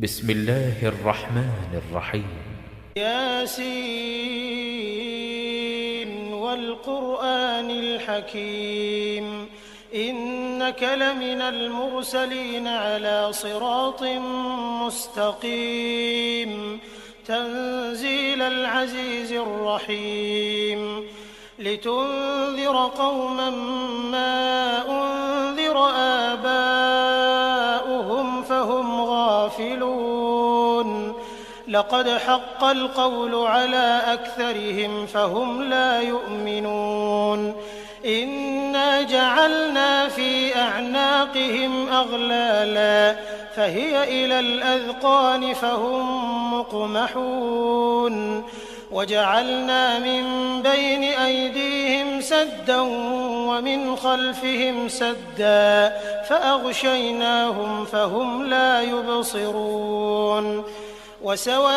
بسم الله الرحمن الرحيم. ياسين والقرآن الحكيم إنك لمن المرسلين على صراط مستقيم تنزيل العزيز الرحيم لتنذر قوما ما أنذر آباؤهم فهم غافلون لقد حق القول على أكثرهم فهم لا يؤمنون إنا جعلنا في أعناقهم أغلالا فهي إلى الأذقان فهم مقمحون وجعلنا من بين أيديهم سدا ومن خلفهم سدا فأغشيناهم فهم لا يبصرون وسواء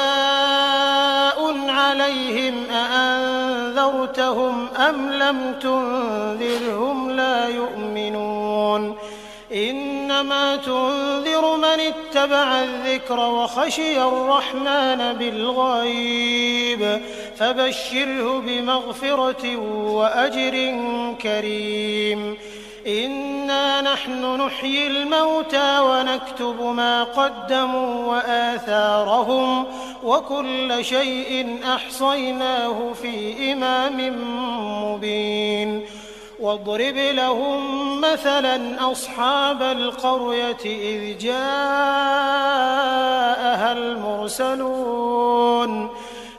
عليهم أأنذرتهم أم لم تنذرهم لا يؤمنون إنما تنذر من اتبع الذكر وخشي الرحمن بالغيب فبشره بمغفرة وأجر كريم إنا نحن نحيي الموتى ونكتب ما قدموا وآثارهم وكل شيء أحصيناه في إمام مبين واضرب لهم مثلا أصحاب القرية إذ جاءها المرسلون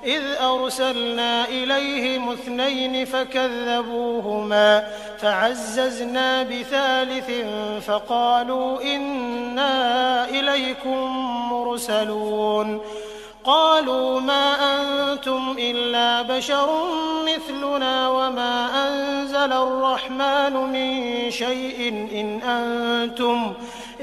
إذ أرسلنا إليهم 2 فكذبوهما فعززنا بثالث فقالوا إنا إليكم مرسلون قالوا ما أنتم إلا بشر مثلنا وما أنزل الرحمن من شيء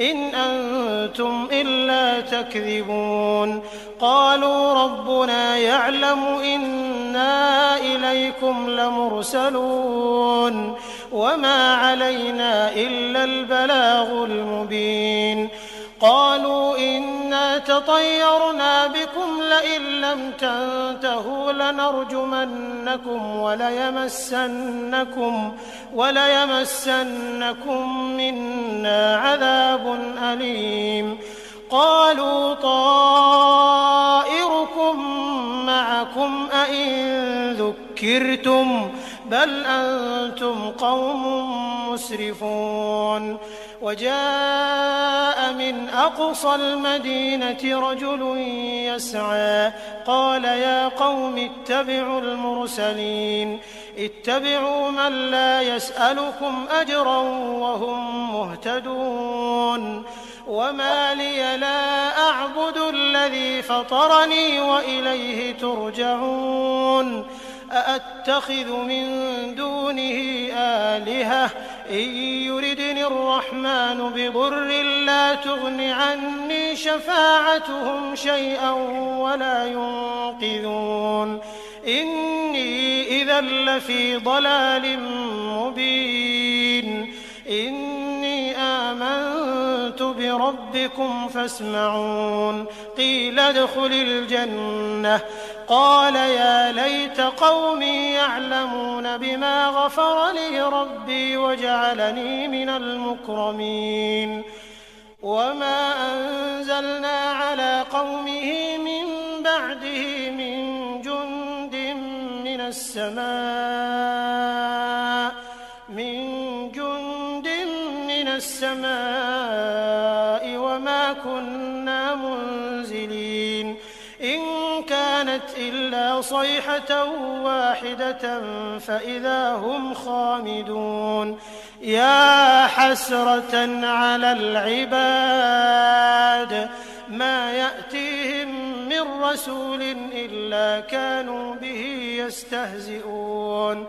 إن أنتم إلا تكذبون قالوا ربنا يعلم إنا إليكم لمرسلون وما علينا إلا البلاغ المبين قالوا إنا تطيرنا بكم لئن لم تنتهوا لنرجمنكم وليمسنكم منا عذاب أليم قالوا طائركم معكم أئن ذكرتم بل أنتم قوم مسرفون وجاء من أقصى المدينة رجل يسعى قال يا قوم اتبعوا المرسلين اتبعوا من لا يسألكم أجرا وهم مهتدون وما لي لا أعبد الذي فطرني وإليه ترجعون أأتخذ من دونه آلهة إن يردني الرحمن بضر لا تغن عني شفاعتهم شيئا ولا ينقذون إني إذا لفي ضلال مبين إني آمنت بربكم فاسمعون قيل ادخل الجنة قال يا ليت قومي يعلمون بما غفر لي ربي وجعلني من المكرمين وما أنزلنا على قومه من بعده من جند من السماء وما كنا منزلين إن كانت إلا صيحة واحدة فإذا هم خامدون يا حسرة على العباد ما يأتيهم من رسول إلا كانوا به يستهزئون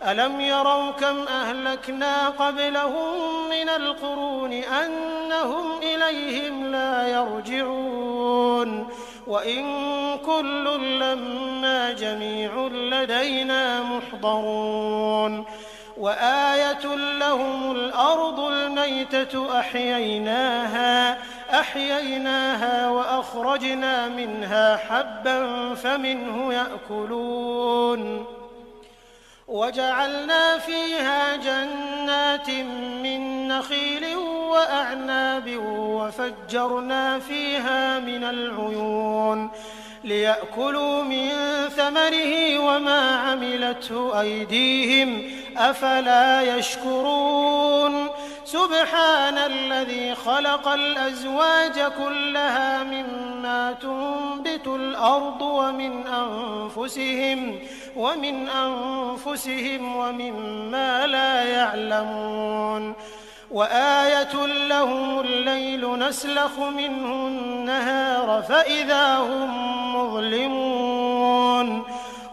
ألم يروا كم أهلكنا قبلهم من القرون أنهم إليهم لا يرجعون وإن كل لما جميع لدينا محضرون وآية لهم الأرض الميتة أحييناها فأخرجنا منها حبا فمنه يأكلون وجعلنا فيها جنات من نخيل وأعناب وفجرنا فيها من العيون ليأكلوا من ثمره وما عملته أيديهم أفلا يشكرون سبحان الذي خلق الأزواج كلها مما تنبت الأرض ومن أنفسهم ومما لا يعلمون وآية لهم الليل نسلخ منه النهار فإذا هم مظلمون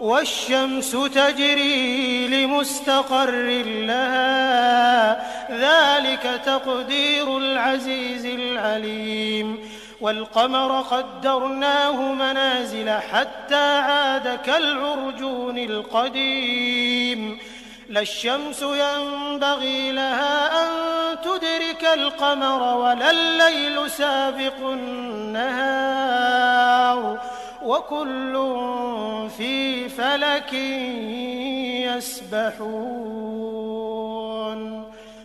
والشمس تجري لمستقر لها ذلك تقدير العزيز العليم والقمر قدرناه منازل حتى عاد كالعرجون القديم لا الشمس ينبغي لها أن تدرك القمر ولا الليل سابق النهار وكل في فلك يسبحون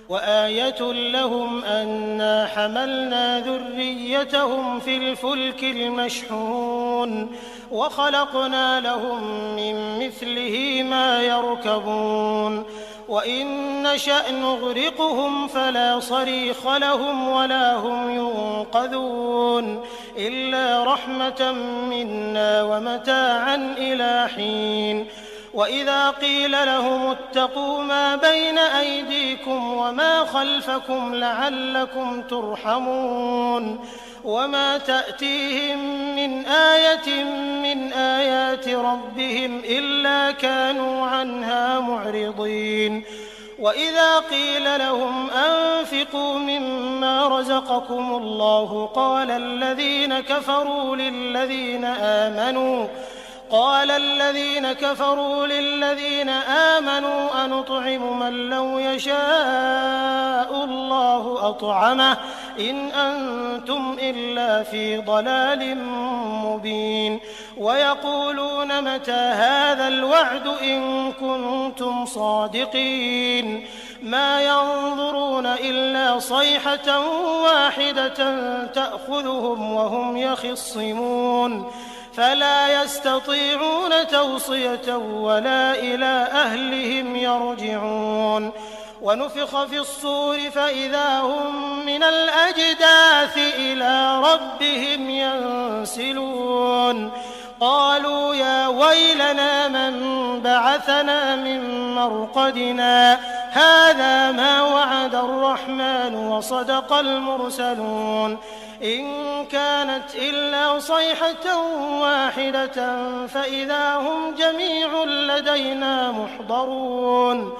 وآية لهم أنا حملنا ذريتهم في الفلك المشحون وخلقنا لهم من مثله ما يركبون وإن نشأ نغرقهم فلا صريخ لهم ولا هم ينقذون إلا رحمة منا ومتاعا إلى حين وإذا قيل لهم اتقوا ما بين أيديكم وما خلفكم لعلكم ترحمون وما تأتيهم من آية من آيات ربهم إلا كانوا عنها معرضين وإذا قيل لهم أنفقوا مما رزقكم الله قال الذين كفروا للذين آمنوا أنطعم من لو يشاء الله أطعمه إن أنتم إلا في ضلال مبين ويقولون متى هذا الوعد إن كنتم صادقين ما ينظرون إلا صيحة واحدة تأخذهم وهم يخصمون فلا يستطيعون توصية ولا إلى أهلهم يرجعون ونفخ في الصور فإذا هم من الأجداث إلى ربهم ينسلون قالوا يا ويلنا من بعثنا من مرقدنا هذا ما وعد الرحمن وصدق المرسلون إن كانت إلا صيحة واحدة فإذا هم جميع لدينا محضرون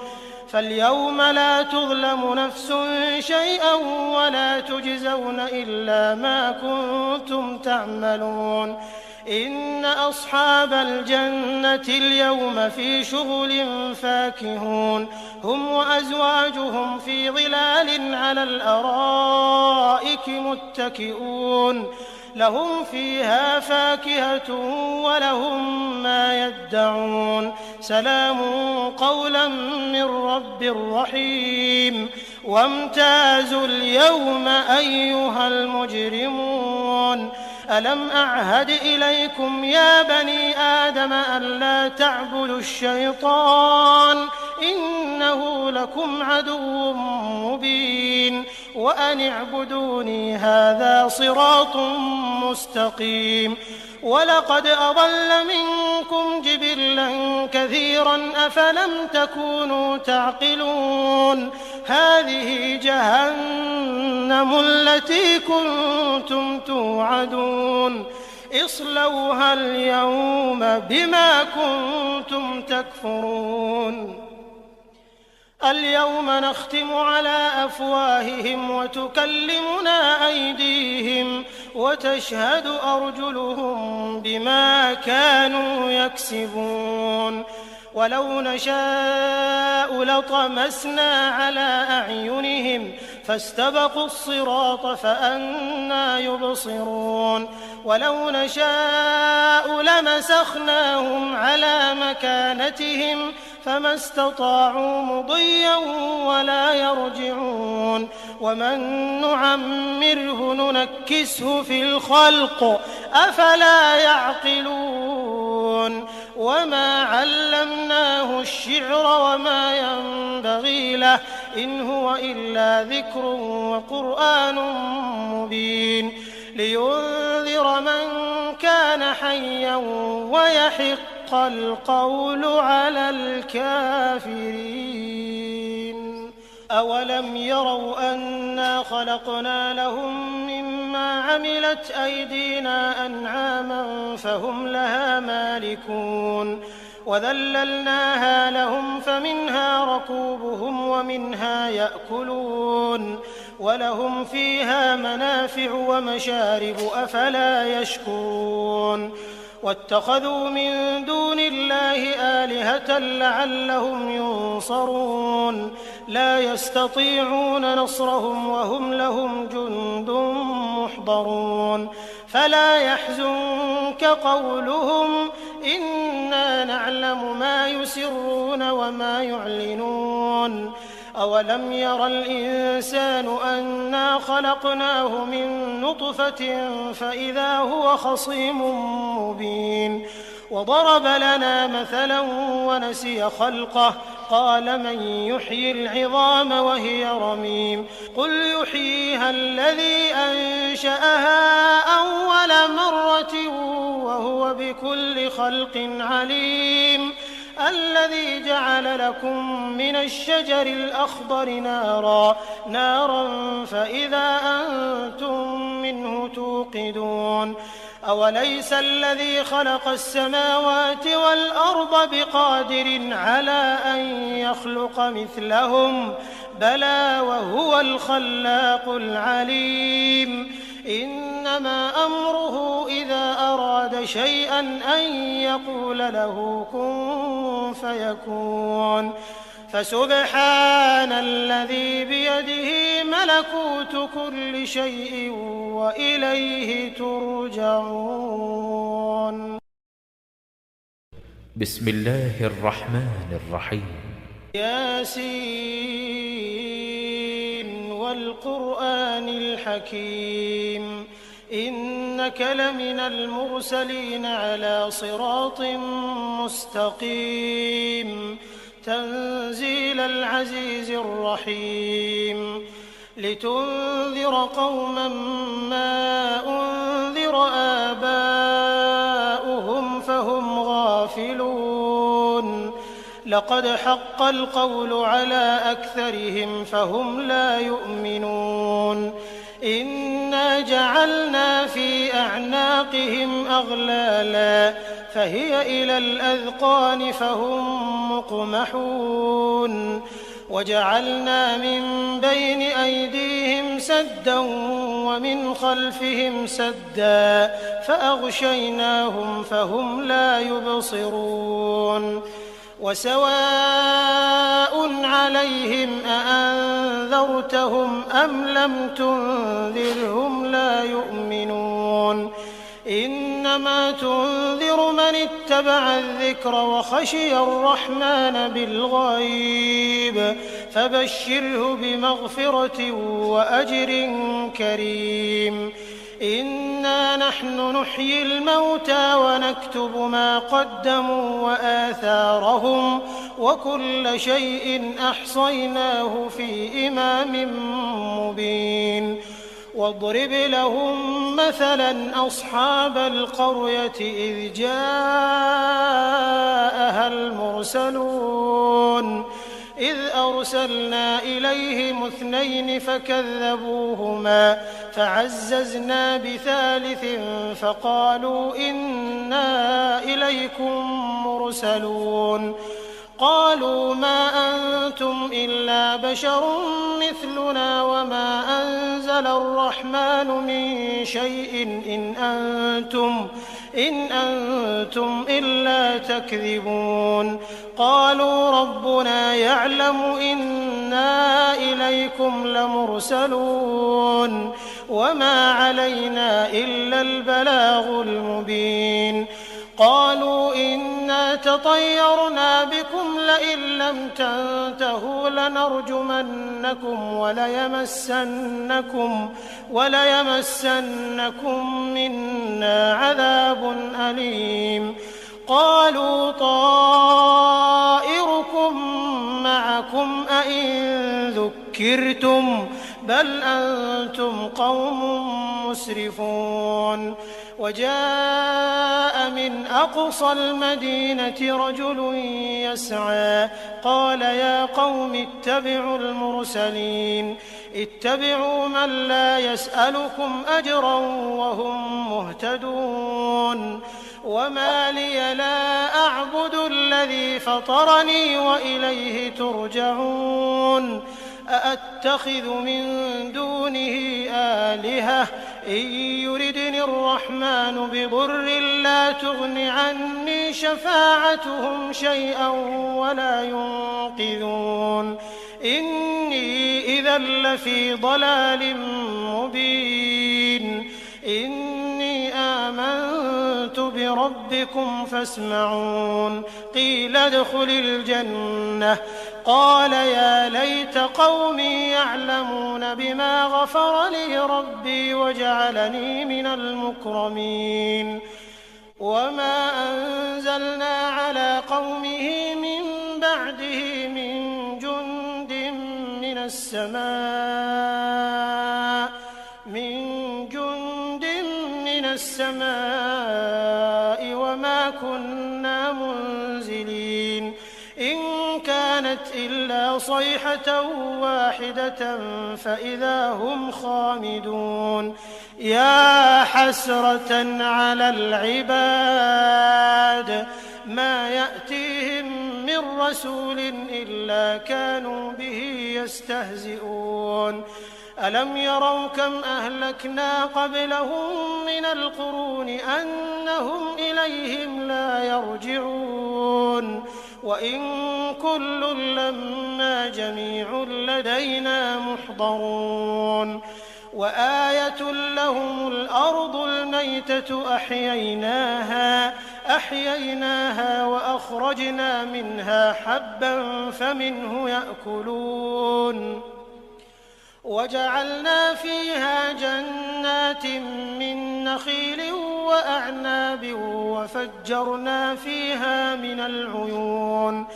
فاليوم لا تظلم نفس شيئا ولا تجزون إلا ما كنتم تعملون إن أصحاب الجنة اليوم في شغل فاكهون هم وأزواجهم في ظلال على الأرائك متكئون لهم فيها فاكهة ولهم ما يدعون سلام قولا من رب رحيم وامتازوا اليوم أيها المجرمون ألم أعهد إليكم يا بني آدم ألا تعبدوا الشيطان إنه لكم عدو مبين وأن اعبدوني هذا صراط مستقيم ولقد أضل منكم جبلا كثيرا أفلم تكونوا تعقلون هذه جهنم التي كنتم توعدون اصلوها اليوم بما كنتم تكفرون اليوم نختم على أفواههم وتكلمنا أيديهم وتشهد أرجلهم بما كانوا يكسبون ولو نشاء لطمسنا على أعينهم فاستبقوا الصراط فأنى يبصرون ولو نشاء لمسخناهم على مكانتهم فما استطاعوا مضيا ولا يرجعون ومن نعمره ننكسه في الخلق أفلا يعقلون وما علمناه الشعر وما ينبغي له إن هو إلا ذكر وقرآن مبين لينذر من كان حيا ويحق القول على الكافرين أولم يروا أنا خلقنا لهم مما عملت أيدينا أنعاما فهم لها مالكون وذللناها لهم فمنها ركوبهم ومنها يأكلون ولهم فيها منافع ومشارب أفلا يشكرون واتخذوا من دون الله آلهة لعلهم ينصرون لا يستطيعون نصرهم وهم لهم جند محضرون فلا يحزنك قولهم إنا نعلم ما يسرون وما يعلنون أولم ير الإنسان أنا خلقناه من نطفة فإذا هو خصيم مبين وضرب لنا مثلا ونسي خلقه قال من يحيي العظام وهي رميم قل يحييها الذي أنشأها أول مرة وهو بكل خلق عليم الذي جعل لكم من الشجر الأخضر نارا فإذا أنتم منه توقدون أوليس الذي خلق السماوات والأرض بقادر على أن يخلق مثلهم بلى وهو الخلاق العليم إنما أمره إذا أراد شيئا أن يقول له كن فيكون فسبحان الذي بيده ملكوت كل شيء وإليه ترجعون بسم الله الرحمن الرحيم ياسين والقرآن الحكيم إنك لمن المرسلين على صراط مستقيم تنزيل العزيز الرحيم لتنذر قوما ما أنذر آباؤهم فهم غافلون لقد حق القول على أكثرهم فهم لا يؤمنون إنا جعلنا في أعناقهم أغلالا فهي إلى الأذقان فهم مقمحون وجعلنا من بين أيديهم سدا ومن خلفهم سدا فأغشيناهم فهم لا يبصرون وسواء عليهم أأنذرتهم أم لم تنذرهم لا يؤمنون إنما تنذر من اتبع الذكر وخشي الرحمن بالغيب فبشره بمغفرة وأجر كريم إنا نحن نحيي الموتى ونكتب ما قدموا وآثارهم وكل شيء أحصيناه في إمام مبين واضرب لهم مثلا أصحاب القرية إذ جاءها المرسلون إذ أرسلنا إليهم 2 فكذبوهما فعززنا بثالث فقالوا إنا إليكم مرسلون قالوا ما أنتم إلا بشر مثلنا وما أنزل الرحمن من شيء إن أنتم إلا تكذبون قالوا ربنا يعلم إنا إليكم لمرسلون وما علينا إلا البلاغ المبين قالوا إنا تطيرنا بكم لئن لم تنتهوا لنرجمنكم وليمسنكم منا عذاب أليم قالوا طائركم معكم أئن ذكرتم بل أنتم قوم مسرفون وجاء من أقصى المدينة رجل يسعى قال يا قوم اتبعوا المرسلين اتبعوا من لا يسألكم أجرا وهم مهتدون وما لي لا أعبد الذي فطرني وإليه ترجعون أأتخذ من دونه آلهة إن يردني الرحمن بضر لا تغن عني شفاعتهم شيئا ولا ينقذون إني إذا لفي ضلال مبين إني آمنت بربكم فاسمعون قيل ادخل الجنة قال يا ليت قومي يعلمون بما غفر لي ربي وجعلني من المكرمين وما أنزلنا على قومه من بعده من جند من السماء وما كنا منزلين إن كانت إلا صيحة واحدة فإذا هم خامدون يا حسرة على العباد ما يأتيهم من رسول إلا كانوا به يستهزئون ألم يروا كم أهلكنا قبلهم من القرون أنهم إليهم لا يرجعون وإن كل لما جميع لدينا محضرون وآية لهم الأرض الميتة أحييناها وأخرجنا منها حبا فمنه يأكلون وجعلنا فيها جنات من نخيل وأعناب وفجرنا فيها من العيون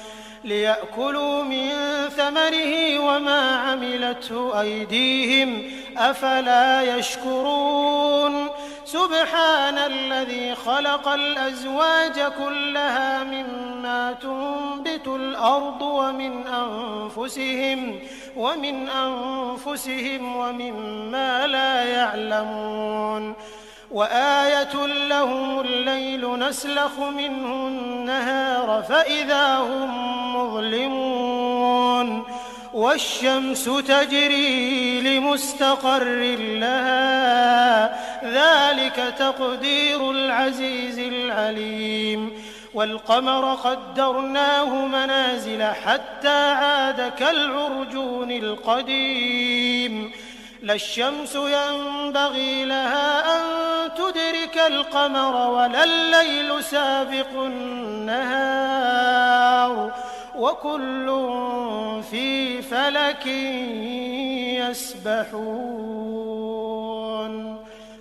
ليأكلوا من ثمره وما عملته أيديهم أفلا يشكرون سبحان الذي خلق الأزواج كلها مما تنبت الأرض ومن أنفسهم ومما لا يعلمون وآية لهم الليل نسلخ منه النهار فإذا هم مظلمون والشمس تجري لمستقر لها ذلك تقدير العزيز العليم والقمر قدرناه منازل حتى عاد كالعرجون القديم لا الشمس ينبغي لها أن تدرك القمر ولا الليل سابق النهار وكل في فلك يسبحون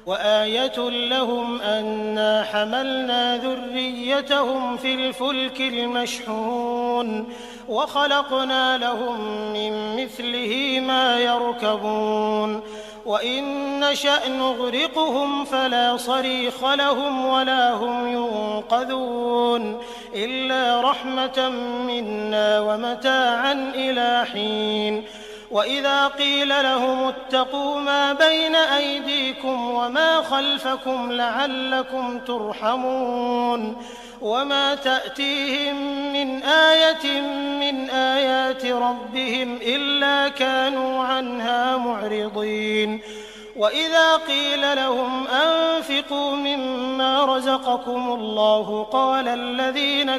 وآية لهم أنا حملنا ذريتهم في الفلك المشحون وخلقنا لهم من مثله ما يركبون وإن نشأ نغرقهم فلا صريخ لهم ولا هم ينقذون إلا رحمة منا ومتاعا إلى حين وإذا قيل لهم اتقوا ما بين أيديكم وما خلفكم لعلكم ترحمون وما تأتيهم من آية من آيات ربهم إلا كانوا عنها معرضين وإذا قيل لهم أنفقوا مما رزقكم الله قال الذين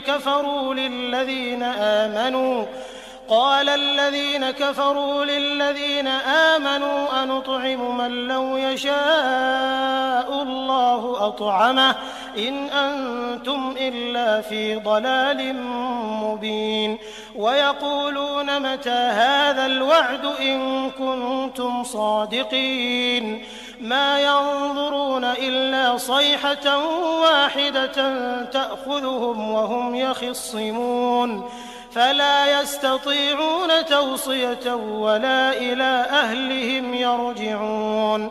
قال الذين كفروا للذين آمنوا أنطعم من لو يشاء الله أطعمه إن أنتم إلا في ضلال مبين ويقولون متى هذا الوعد إن كنتم صادقين ما ينظرون إلا صيحة واحدة تأخذهم وهم يخصمون فلا يستطيعون توصية ولا إلى أهلهم يرجعون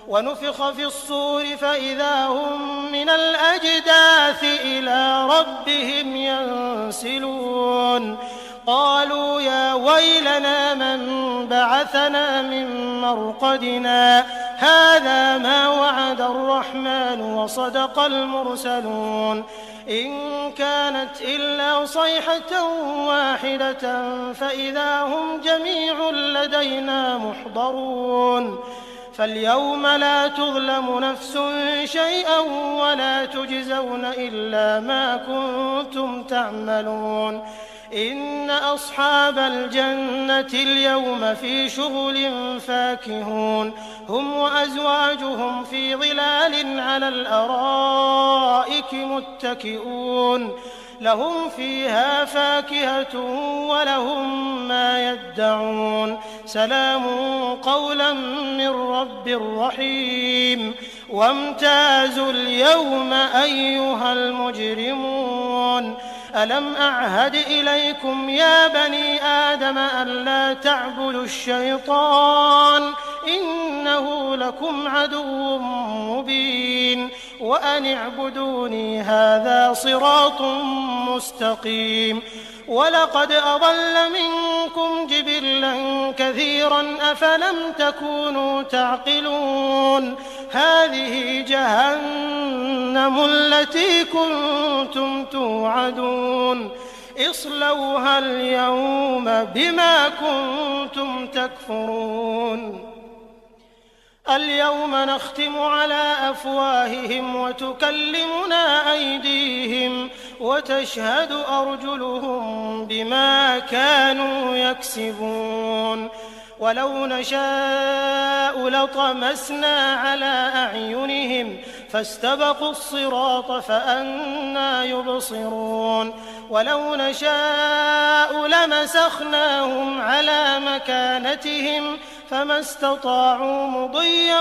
ونفخ في الصور فإذا هم من الأجداث إلى ربهم ينسلون قالوا يا ويلنا من بعثنا من مرقدنا هذا ما وعد الرحمن وصدق المرسلون إن كانت إلا صيحة واحدة فإذا هم جميع لدينا محضرون فاليوم لا تظلم نفس شيئا ولا تجزون إلا ما كنتم تعملون إن أصحاب الجنة اليوم في شغل فاكهون هم وأزواجهم في ظلال على الأرائك متكئون لهم فيها فاكهة ولهم ما يدعون سلام قولا من رب رحيم وامتازوا اليوم أيها المجرمون ألم أعهد إليكم يا بني آدم ألا تعبدوا الشيطان إنه لكم عدو مبين وأن اعبدوني هذا صراط مستقيم ولقد أضل منكم جبلا كثيرا أفلم تكونوا تعقلون هذه جهنم التي كنتم توعدون اصلوها اليوم بما كنتم تكفرون اليوم نختم على أفواههم وتكلمنا أيديهم وتشهد أرجلهم بما كانوا يكسبون ولو نشاء لطمسنا على أعينهم فاستبقوا الصراط فأنى يبصرون ولو نشاء لمسخناهم على مكانتهم فما استطاعوا مضيا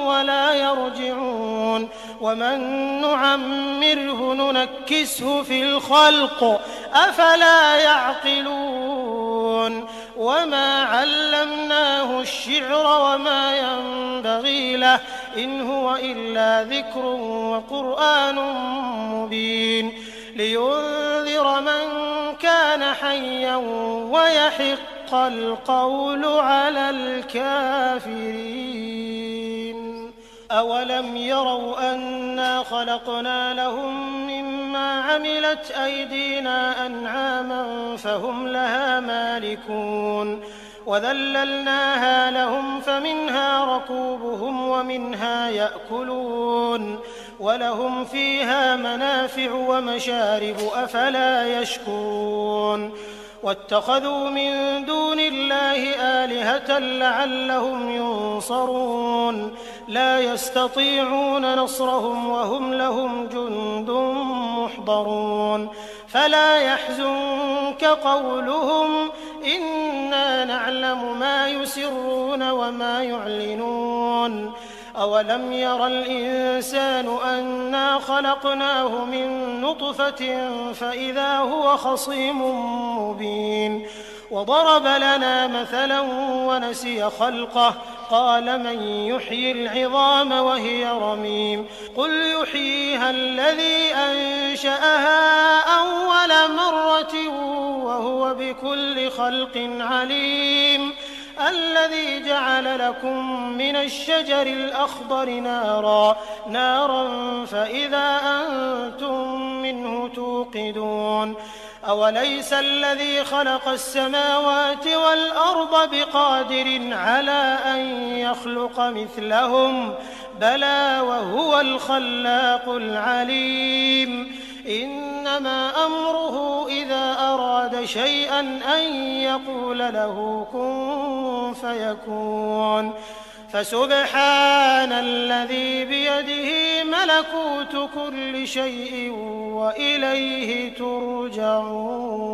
ولا يرجعون ومن نعمره ننكسه في الخلق أفلا يعقلون وما علمناه الشعر وما ينبغي له إن هو إلا ذكر وقرآن مبين لينذر من كان حيا ويحق القول على الكافرين أولم يروا أنا خلقنا لهم مما عملت أيدينا أنعاما فهم لها مالكون وذللناها لهم فمنها ركوبهم ومنها يأكلون ولهم فيها منافع ومشارب أفلا يشكرون واتخذوا من دون الله آلهة لعلهم ينصرون لا يستطيعون نصرهم وهم لهم جند محضرون فلا يحزنك قولهم إنا نعلم ما يسرون وما يعلنون أولم ير الإنسان أنا خلقناه من نطفة فإذا هو خصيم مبين وضرب لنا مثلا ونسي خلقه قال من يحيي العظام وهي رميم قل يحييها الذي أنشأها أول مرة وهو بكل خلق عليم الذي جعل لكم من الشجر الأخضر نارا فإذا أنتم منه توقدون أوليس الذي خلق السماوات والأرض بقادر على أن يخلق مثلهم بلى وهو الخلاق العليم إنما أمره إذا أراد أراد شيئا أن يقول له كن فيكون فسبحان الذي بيده ملكوت كل شيء وإليه ترجعون